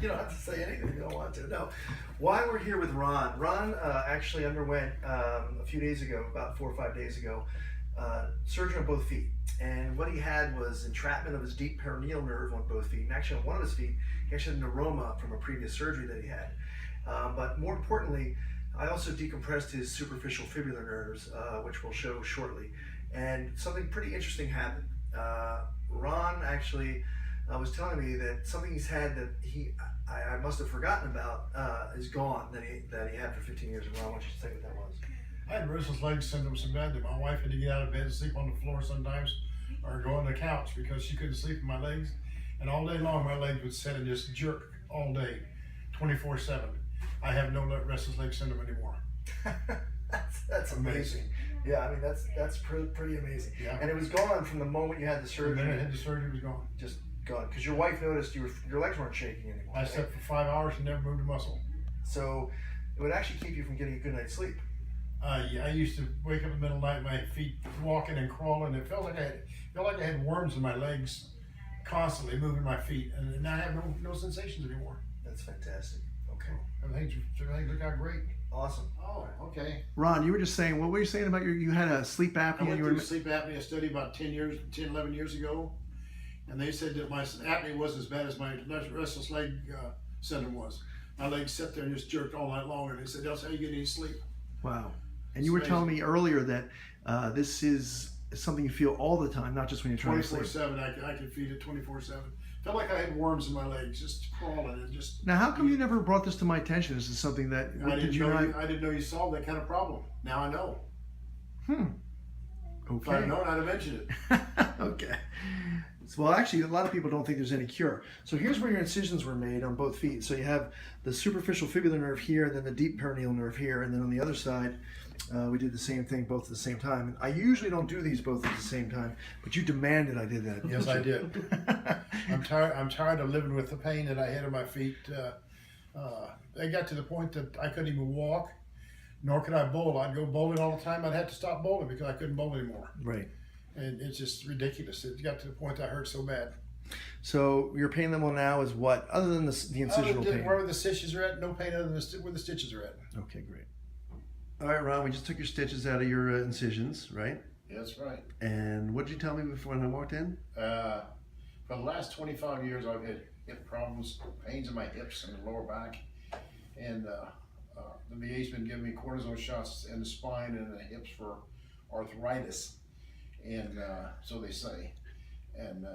You don't have to say anything if you don't want to. No. Why we're here with Ron. Ron actually underwent a few days ago, about 4 or 5 days ago, surgery on both feet. And what he had was entrapment of his deep perineal nerve on both feet. And actually on one of his feet, he actually had a neuroma from a previous surgery that he had. But more importantly, I also decompressed his superficial fibular nerves, which we'll show shortly. And something pretty interesting happened. Ron actually was telling me that something he's had that I must have forgotten about is gone, that he had for 15 years. And Ron, why don't you tell me what that was? I had Restless Leg Syndrome so bad that my wife had to get out of bed and sleep on the floor sometimes, or go on the couch because she couldn't sleep in my legs. And all day long, my legs would sit and just jerk all day, 24/7. I have no Restless Leg Syndrome anymore. That's amazing. Yeah, I mean that's pretty amazing. Yeah. And it was gone from the moment you had the surgery. The minute I had the surgery, it was gone. Just gone, because your wife noticed your legs weren't shaking anymore. I slept for 5 hours and never moved a muscle. So it would actually keep you from getting a good night's sleep. Yeah, I used to wake up in the middle of the night, my feet walking and crawling. It felt like I had worms in my legs, constantly moving my feet, and now I have no sensations anymore. That's fantastic. Okay. Everything looked out great. Awesome. Oh, okay. Ron, you were just saying, what were you saying about you had a sleep apnea? I went You through were a sleep apnea study about 10, 11 years ago, and they said that my apnea wasn't as bad as my restless leg syndrome was. My legs sat there and just jerked all night long, and they said, that's how you get any sleep. Wow. And you were telling me earlier that this is something you feel all the time, not just when you're trying to sleep. 24/7, I could feed it 24/7. Felt like I had worms in my legs, just crawling and just. Now, how come you never brought this to my attention? Is this something that I didn't know you solved that kind of problem. Now I know. Okay. If I'd known, I'd have mentioned it. Okay. Well, actually, a lot of people don't think there's any cure. So here's where your incisions were made on both feet. So you have the superficial fibular nerve here, and then the deep perineal nerve here, and then on the other side, we did the same thing both at the same time. And I usually don't do these both at the same time, but you demanded I did that. Yes, I did. I'm tired of living with the pain that I had in my feet. They got to the point that I couldn't even walk, nor could I bowl. I'd go bowling all the time. I'd have to stop bowling because I couldn't bowl anymore. Right. And it's just ridiculous. It got to the point that I hurt so bad. So your pain level now is what, other than the incisional pain? Wherever the stitches are at, no pain other than where the stitches are at. Okay, great. All right, Ron, we just took your stitches out of your incisions, right? Yeah, that's right. And what did you tell me before when I walked in? For the last 25 years, I've had hip problems, pains in my hips and the lower back. And the VA's been giving me cortisone shots in the spine and the hips for arthritis. And so they say. And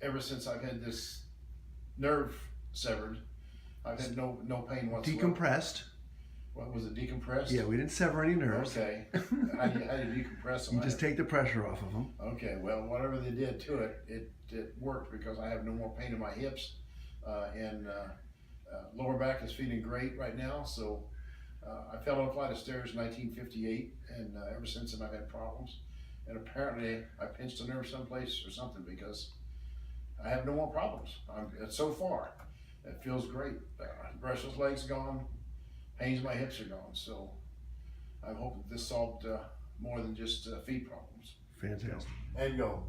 ever since I've had this nerve severed, I've had no pain whatsoever. Decompressed. What was it, decompressed? Yeah, we didn't sever any nerves. Okay. How do you decompress them? You just take the pressure off of them. Okay, well, whatever they did to it, it worked because I have no more pain in my hips. And lower back is feeling great right now. So I fell on a flight of stairs in 1958, and ever since then I've had problems. And apparently I pinched a nerve someplace or something because I have no more problems. So far, it feels great. Restless legs gone, pains in my hips are gone. So I hope that this solved more than just feet problems. Fantastic. And go.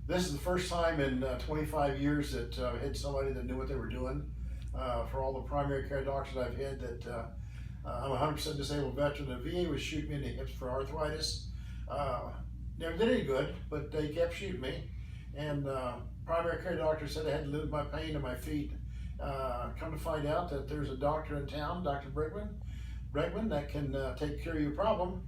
This is the first time in 25 years that I've had somebody that knew what they were doing. For all the primary care doctors I've had that I'm a 100% disabled veteran. The VA was shooting me in the hips for arthritis. Never did any good, but they kept shooting me. And primary care doctor said I had to live with my pain in my feet. Come to find out that there's a doctor in town, Dr. Bregman, that can take care of your problem.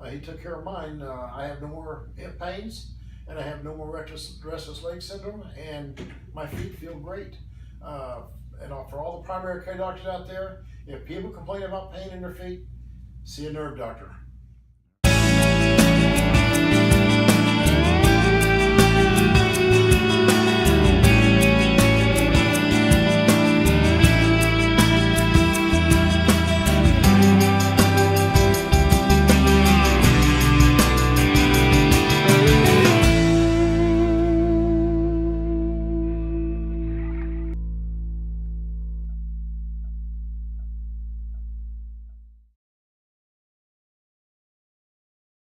He took care of mine. I have no more hip pains, and I have no more restless leg syndrome, and my feet feel great. And for all the primary care doctors out there, if people complain about pain in their feet, see a nerve doctor.